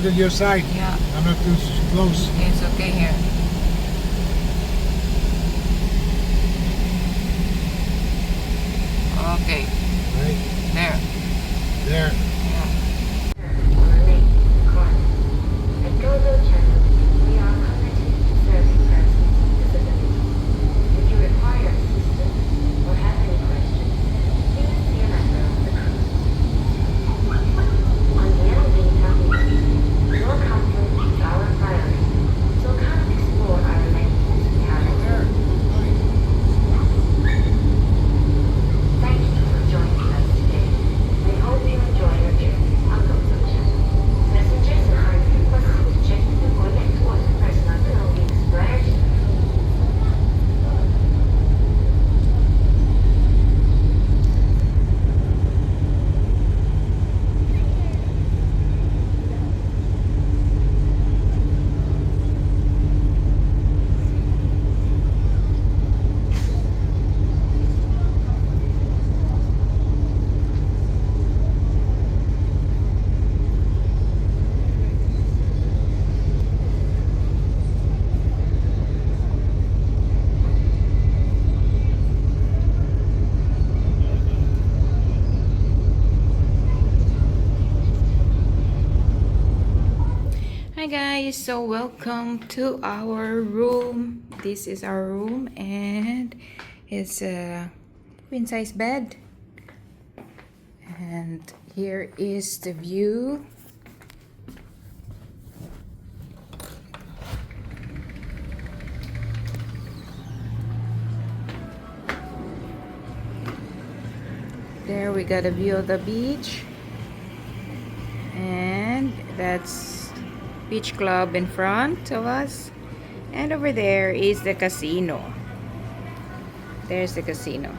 on your side. Yeah. I'm not too close. It's okay here. Okay. Right There. there. Yeah. At Gozo Channel, we are committed to serving persons with disabilities. If you require assistance or have any questions, please see a member of the crew. On the MV Tahiti, your comfort is our priority, so come explore our amenities we have on There. Thank you for joining us today. We hope you enjoy your journey on Gozo Channel. Passengers are kindly requested to check the toilet water personal belongings prior to Hi guys, so welcome to our room. This is our room and it's a queen size bed. And here is the view. There we got a view of the beach. And that's beach club in front of us. And over there is the casino. There's the casino.